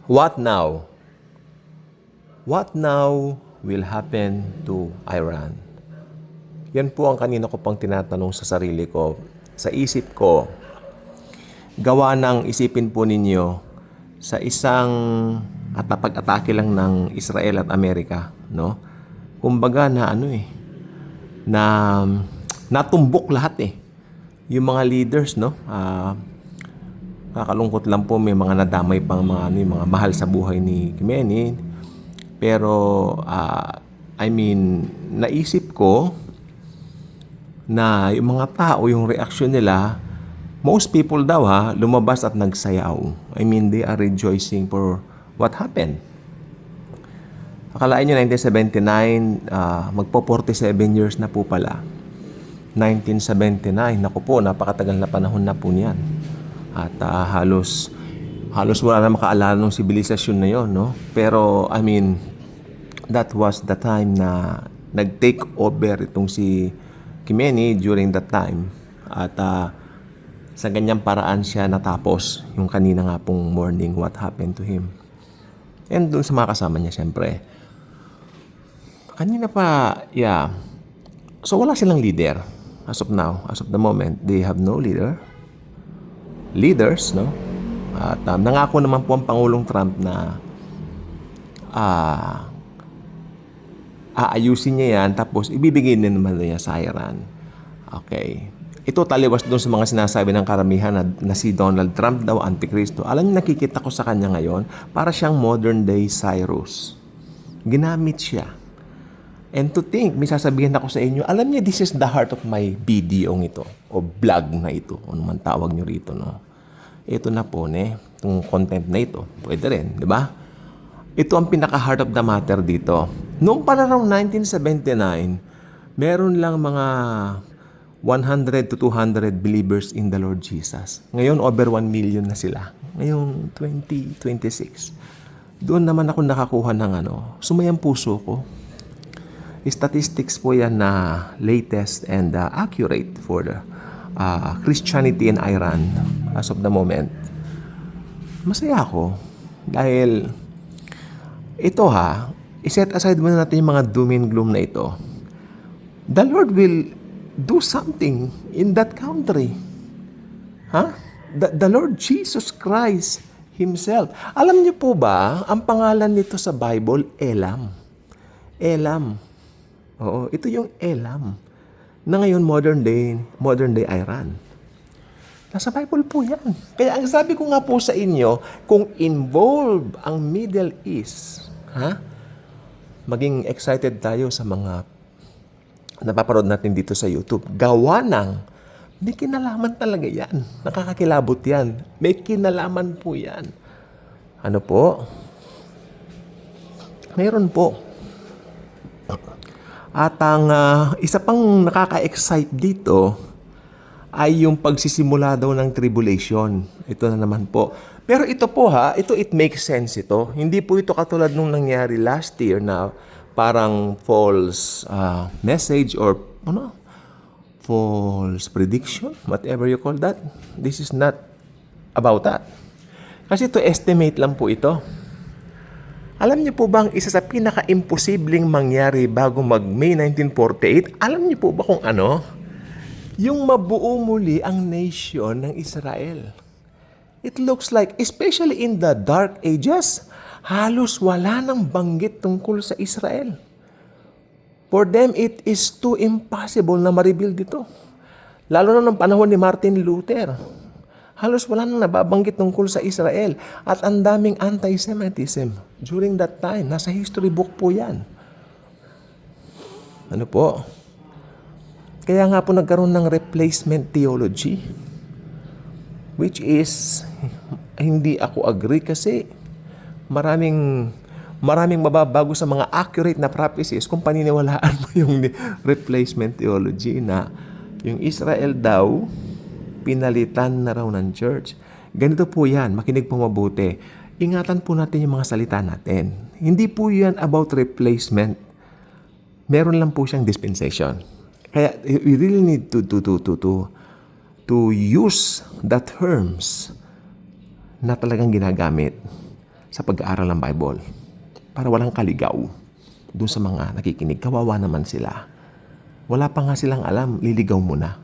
What now? What now will happen to Iran? Yan po ang kanina ko pang tinatanong sa sarili ko. Sa isip ko, gawa ng isipin po ninyo sa isang pag-atake lang ng Israel at Amerika, no? Kumbaga na na natumbok lahat eh. Yung mga leaders, no? Nakakalungkot lang po, may mga nadamay pang mga mga mahal sa buhay ni Khamenei. Pero naisip ko na yung mga tao, yung reaksyon nila, most people daw lumabas at nagsayaw. They are rejoicing for what happened. Akalain nyo, 1979, magpo-47 years na po pala. 1979, naku po, napakatagal na panahon na po niyan. At halos wala na makaalala ng sibilisasyon na yon, no? Pero, that was the time na nag-take over itong si Khamenei during that time. At sa ganyang paraan siya natapos yung kanina nga pong morning, what happened to him. And doon sa mga kasama niya, siyempre. Kanina pa, yeah. So wala silang leader as of now. As of the moment, they have no leaders, no? At nangako naman po ang Pangulong Trump na aayusin niya yan, tapos ibibigay din naman niya sa Iran. Okay. Ito taliwas doon sa mga sinasabi ng karamihan na si Donald Trump daw antikristo. Alam niyo, nakikita ko sa kanya ngayon, para siyang modern day Cyrus. Ginamit siya. And to think, may sasabihin ako sa inyo, alam niyo, this is the heart of my video ito, o vlog na ito, ano man tawag niyo rito, no? Ito na po, itong content na ito. Pwede rin, di ba? Ito ang pinaka-heart of the matter dito. Noong panahon 1979, meron lang mga 100 to 200 believers in the Lord Jesus. Ngayon, over 1 million na sila. Ngayong 2026. Doon naman ako nakakuha ng sumayang puso ko. Statistics po yan na latest and accurate for the Christianity in Iran as of the moment. Masaya ako dahil ito iset aside muna natin yung mga doom and gloom na ito. The Lord will do something in that country. The Lord Jesus Christ Himself. Alam niyo po ba, ang pangalan nito sa Bible, Elam. Elam. Oo, ito yung Elam. Na ngayon, modern day Iran. Nasa Bible po yan. Kaya ang sabi ko nga po sa inyo, kung involved ang Middle East, maging excited tayo sa mga napaparod natin dito sa YouTube. Gawa ng, may kinalaman talaga yan. Nakakakilabot yan. May kinalaman po yan. Ano po? Mayroon po. At ang isa pang nakaka-excite dito ay yung pagsisimula daw ng tribulation. Ito na naman po. Pero ito po it makes sense ito. Hindi po ito katulad nung nangyari last year na parang false message or false prediction, whatever you call that. This is not about that. Kasi ito estimate lang po ito. Alam niyo po ba ang isa sa pinaka-imposibleng mangyari bago mag-May 1948? Alam niyo po ba kung ano? Yung mabuo muli ang nation ng Israel. It looks like, especially in the dark ages, halos wala nang banggit tungkol sa Israel. For them, it is too impossible na ma-rebuild ito. Lalo na ng panahon ni Martin Luther. Halos wala nang nababanggit tungkol sa Israel. At ang daming anti-Semitism during that time. Nasa history book po yan. Ano po? Kaya nga po nagkaroon ng replacement theology. Which is, hindi ako agree kasi maraming mababago sa mga accurate na prophecies kung paniniwalaan mo yung replacement theology na yung Israel daw pinalitan na raw ng church. Ganito po yan, makinig po mabuti. Ingatan po natin yung mga salita natin. Hindi po yan about replacement. Meron lang po siyang dispensation. Kaya we really need to use the terms na talagang ginagamit. sa pag-aaral ng Bible. Para walang kaligaw doon sa mga nakikinig. Kawawa naman sila. Wala pa nga silang alam, liligaw mo na.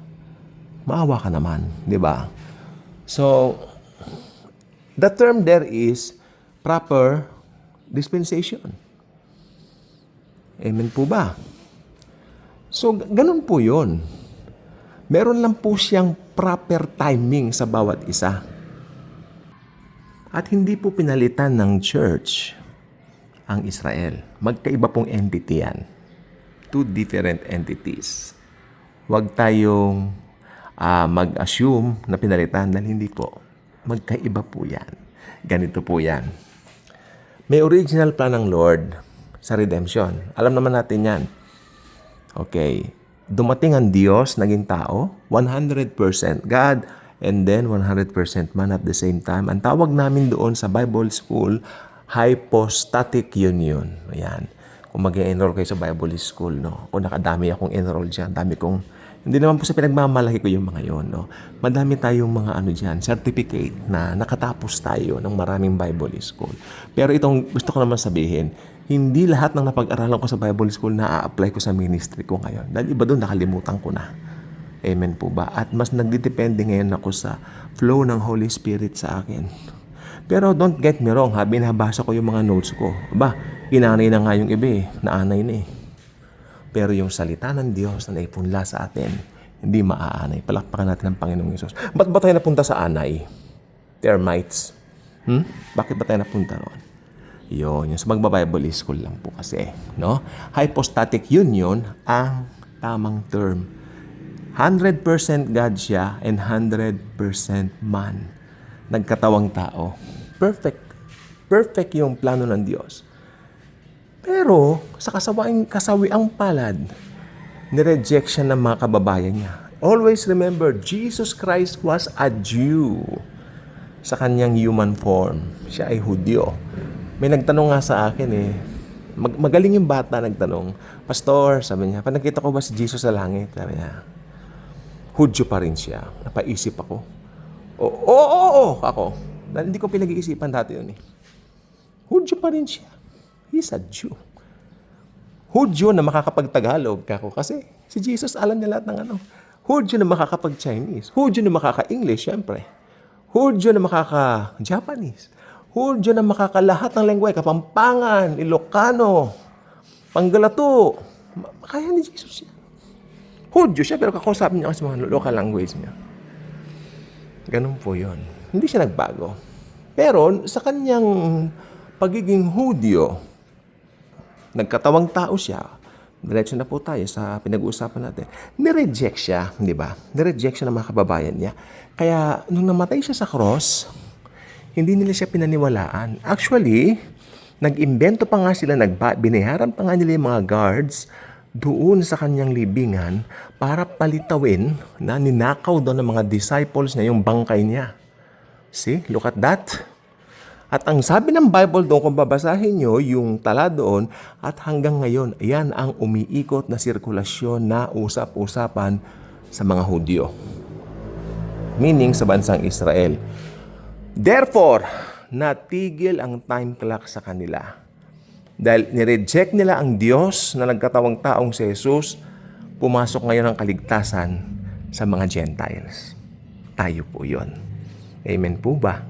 Maawa ka naman, di ba? So, the term there is proper dispensation. Amen po ba? So, ganun po yun. Meron lang po siyang proper timing sa bawat isa. At hindi po pinalitan ng church ang Israel. Magkaiba pong entity yan. Two different entities. Huwag tayong mag-assume na pinalitan dahil hindi po. Magkaiba po yan. Ganito po yan. May original plan ng Lord sa redemption. Alam naman natin yan. Okay. Dumating ang Diyos, naging tao, 100% God, and then 100% man at the same time. Ang tawag namin doon sa Bible School, hypostatic union. Ayan. Kung mag-enroll kayo sa Bible School, no? Kung nakadami akong enroll dyan, hindi naman po sa pinagmamalaki ko yung mga yon, no? Madami tayong mga certificate na nakatapos tayo ng maraming Bible School. Pero itong gusto ko naman sabihin, hindi lahat ng napag-aralan ko sa Bible School na a-apply ko sa ministry ko ngayon. Dahil iba doon, nakalimutan ko na. Amen po ba? At mas nagdidepende ngayon ako sa flow ng Holy Spirit sa akin. Pero don't get me wrong, binabasa ko yung mga notes ko. Inanay na nga yung iba naanay na Pero yung salita ng Diyos na naipunla sa atin, hindi maaanay. Palakpakan natin ang Panginoong Yesus. Ba't ba tayo napunta sa anay? Termites. Bakit ba tayo napunta ron? Yun, yung sa magba-Bible School lang po kasi. No? Hypostatic union ang tamang term. 100% God siya and 100% man. Nagkatawang tao. Perfect. Perfect yung plano ng Diyos. Pero, sa kasawiang palad, nireject siya ng mga kababayan niya. Always remember, Jesus Christ was a Jew sa kanyang human form. Siya ay Hudyo. May nagtanong nga sa akin magaling yung bata nagtanong, Pastor, sabi niya, nakita ko ba si Jesus sa langit? Sabi niya, Hudyo pa rin siya. Napaisip ako. Oo, ako. Dahil hindi ko pinag-iisipan dati yun Hudyo pa rin siya. He's a Jew. Hudyo na makakapag-Tagalog kako kasi si Jesus alam niya lahat ng Hudyo na makakapag-Chinese. Hudyo na makaka-English, syempre. Hudyo na makaka-Japanese. Hudyo na makakalahat ng lengguwahe. Kapampangan, Ilocano, Panggalato. Kaya ni Jesus siya. Hudyo siya, pero kakausapin niya kasi mga local language niya. Ganun po yun. Hindi siya nagbago. Pero sa kanyang pagiging Hudyo, nagkatawang tao siya. Diretso na po tayo sa pinag-uusapan natin. Nireject siya, di ba? Nireject siya ng mga kababayan niya. Kaya nung namatay siya sa cross, hindi nila siya pinaniwalaan. Actually, nag-imbento pa nga sila, binayaran pa nga nila yung mga guards doon sa kanyang libingan para palitawin na ninakaw doon ng mga disciples niya yung bangkay niya. See? Look at that. At ang sabi ng Bible doon, kung babasahin nyo yung tala doon, at hanggang ngayon, yan ang umiikot na sirkulasyon na usap-usapan sa mga Hudyo. Meaning sa bansang Israel. Therefore, natigil ang time clock sa kanila. Dahil nireject nila ang Diyos na nagkatawang taong si Jesus, pumasok ngayon ang kaligtasan sa mga Gentiles. Tayo po yun. Amen po ba?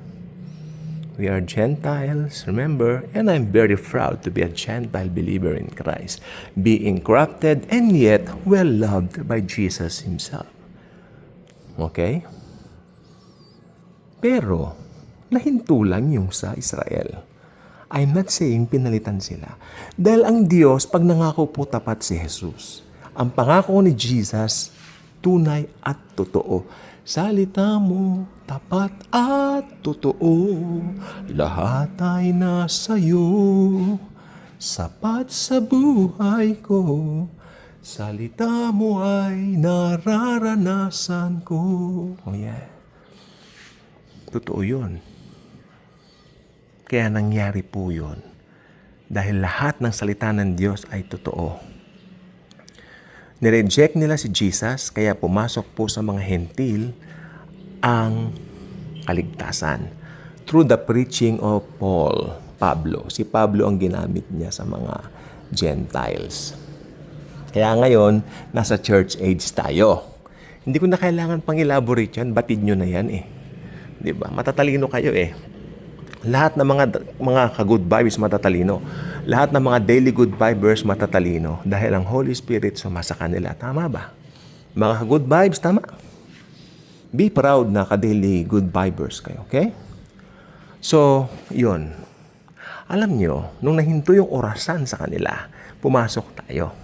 We are Gentiles, remember, and I'm very proud to be a Gentile believer in Christ, being corrupted and yet well-loved by Jesus Himself. Okay? Pero, nahinto lang yung sa Israel. I'm not saying pinalitan sila. Dahil ang Diyos, pag nangako po tapat si Jesus, ang pangako ni Jesus, tunay at totoo. Salita mo, tapat at totoo, lahat ay nasa iyo, sapat sa buhay ko, salita mo ay nararanasan ko. Oh yeah. Totoo yun. Kaya nangyari po yun. Dahil lahat ng salita ng Diyos ay totoo. Nireject nila si Jesus, kaya pumasok po sa mga hentil ang kaligtasan through the preaching of Paul. Pablo. Si Pablo ang ginamit niya sa mga Gentiles. Kaya ngayon, nasa church age tayo. Hindi ko na kailangan pang elaborate yan. Batid nyo na yan eh. Diba? Matatalino kayo eh. Lahat ng mga ka-good vibes matatalino. Lahat ng mga daily good vibers matatalino. Dahil ang Holy Spirit sumasa kanila. Tama ba? Mga ka-good vibes, tama? Be proud na ka-daily good vibers kayo. Okay? So, yun. Alam nyo, nung nahinto yung orasan sa kanila, pumasok tayo.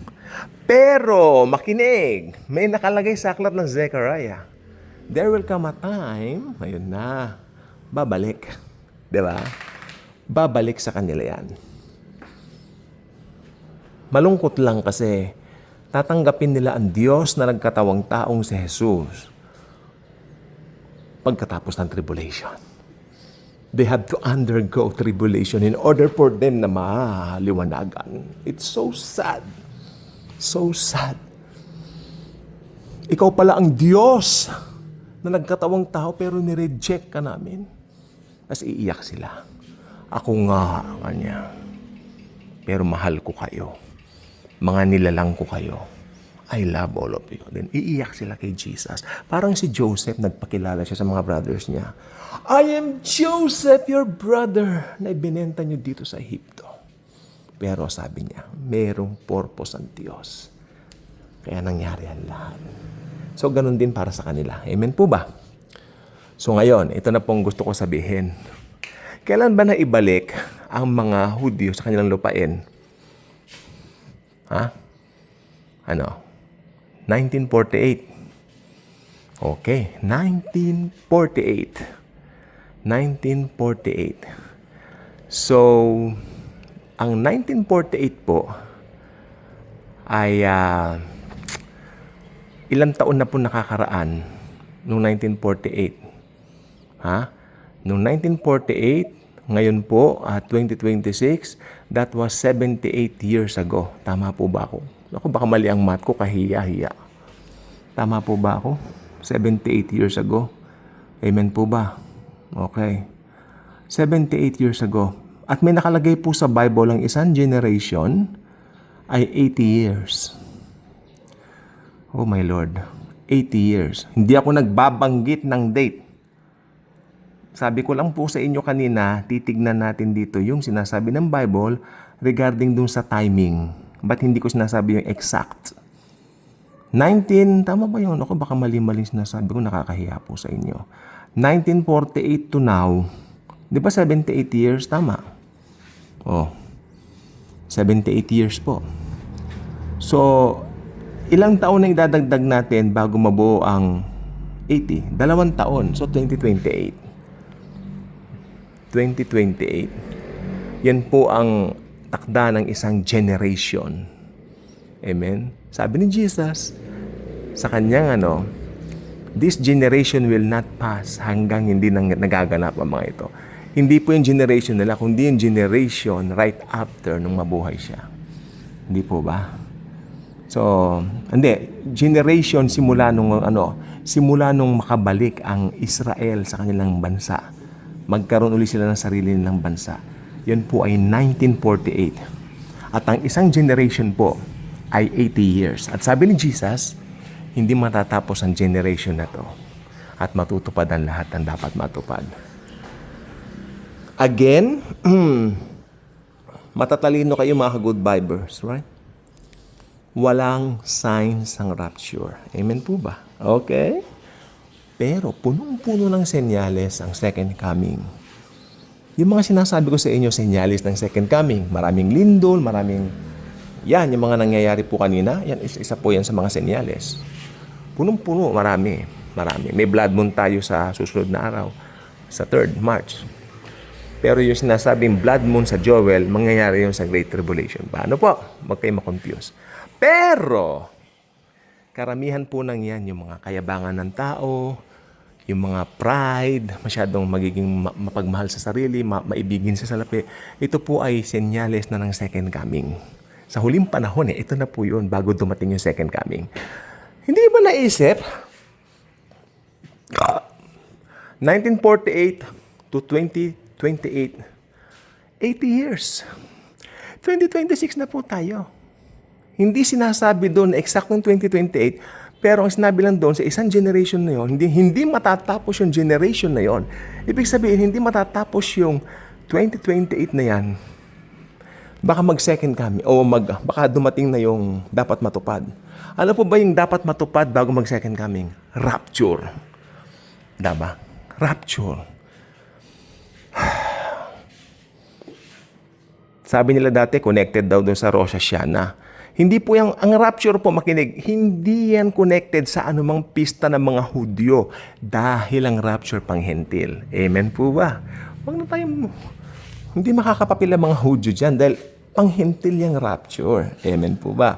Pero, makinig, may nakalagay sa aklat ng Zechariah. There will come a time, ayun na, babalik. Diba? Babalik sa kanila yan. Malungkot lang kasi tatanggapin nila ang Diyos na nagkatawang taong si Jesus pagkatapos ng tribulation. They have to undergo tribulation in order for them na maliwanagan. It's so sad. So sad. Ikaw pala ang Diyos na nagkatawang tao pero nireject ka namin. As iiyak sila. Ako nga, kanya. Pero mahal ko kayo. Mga nilalang ko kayo. I love all of you. Then iiyak sila kay Jesus. Parang si Joseph, nagpakilala siya sa mga brothers niya. I am Joseph, your brother, na ibinenta niyo dito sa Egypto. Pero sabi niya, merong purpose ang Diyos. Kaya nangyari ang lahat. So, ganun din para sa kanila. Amen po ba? So ngayon, ito na pong gusto ko sabihin. Kailan ba naibalik ang mga Hudyo sa kanilang lupain? Ha? Ano? 1948. Okay, 1948. 1948. So, ang 1948 po ay ilang taon na po nakakaraan noong 1948. Ha? Noong 1948, ngayon po, 2026, that was 78 years ago. Tama po ba ako? Ako, baka mali ang math ko, kahiya-hiya. Tama po ba ako? 78 years ago. Amen po ba? Okay. 78 years ago. At may nakalagay po sa Bible ang isang generation ay 80 years. Oh my Lord. 80 years. Hindi ako nagbabanggit ng date. Sabi ko lang po sa inyo kanina, titignan natin dito yung sinasabi ng Bible regarding dun sa timing. Ba't hindi ko sinasabi yung exact? 19, tama ba yun? Ako baka mali-mali sinasabi ko, nakakahiya po sa inyo. 1948 to now, di ba 78 years? Tama. Oh, 78 years po. So, ilang taon na idadagdag natin bago mabuo ang 80? 2 taon. So, 2028. 2028. Yan po ang takda ng isang generation. Amen? Sabi ni Jesus, sa kanyang this generation will not pass hanggang hindi nagaganap ang mga ito. Hindi po yung generation nila, kundi yung generation right after nung mabuhay siya. Hindi po ba? So, hindi. Generation simula nung makabalik ang Israel sa kanilang bansa. Magkaroon ulit sila ng sarili nilang bansa. Yan po ay 1948. At ang isang generation po ay 80 years. At sabi ni Jesus, hindi matatapos ang generation na to. At matutupad ang lahat ng dapat matupad. Again, matatalino kayo mga good vibers, right? Walang signs ng rapture. Amen po ba? Okay? Pero punong-puno ng senyales ang second coming. Yung mga sinasabi ko sa inyo, senyales ng second coming. Maraming lindol, yan, yung mga nangyayari po kanina, yan, isa po yan sa mga senyales. Punong-puno, marami. May blood moon tayo sa susunod na araw, sa 3rd March. Pero yung sinasabing blood moon sa Joel, mangyayari yun sa Great Tribulation. Paano po? Huwag kayo makonfuse. Pero, karamihan po nang yan, yung mga kayabangan ng tao, yung mga pride, masyadong magiging mapagmahal sa sarili, maibigin sa salapi. Ito po ay senyales na ng second coming. Sa huling panahon, ito na po yun bago dumating yung second coming. Hindi ba naisip? 1948 to 2028, 80 years. 2026 na po tayo. Hindi sinasabi doon na eksaktong 2028, pero ang sinabi lang doon sa isang generation na yon, hindi matatapos yung generation na yon. Ibig sabihin, hindi matatapos yung 2028 na yan. Baka mag-second coming o baka dumating na yung dapat matupad. Ano po ba yung dapat matupad bago mag-second coming? Rapture. Diba? Rapture. Sabi nila dati, connected daw doon sa Rosh Hashanah. Hindi po ang rapture po, makinig, hindi yan connected sa anumang pista ng mga Hudyo dahil ang rapture panghentil. Amen po ba? Huwag na tayong, hindi makakapapil ang mga Hudyo dyan dahil panghentil yung rapture. Amen po ba?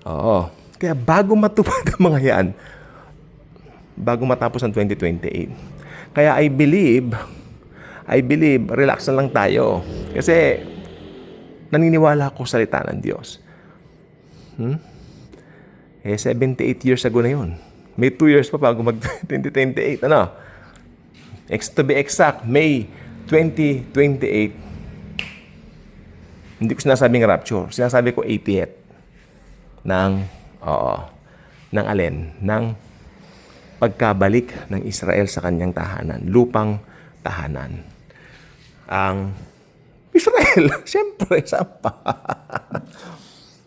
Oo. Kaya bago matupad ang mga yan, bago matapos ang 2028. Kaya I believe, relax na lang tayo. Kasi, naniniwala ako sa salita ng Diyos. 78 years ago na yun. May 2 years pa bago mag-2028. Ano? To be exact, May 2028. Hindi ko sinasabing rapture. Sinasabi ko 80th. Ng alin? Ng pagkabalik ng Israel sa kanyang tahanan. Lupang tahanan. Ang Israel, siyempre, saan pa?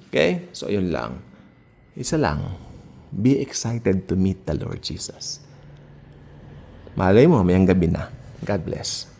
Okay? So, yun lang. Isa lang. Be excited to meet the Lord Jesus. Malay mo, mayang gabi na. God bless.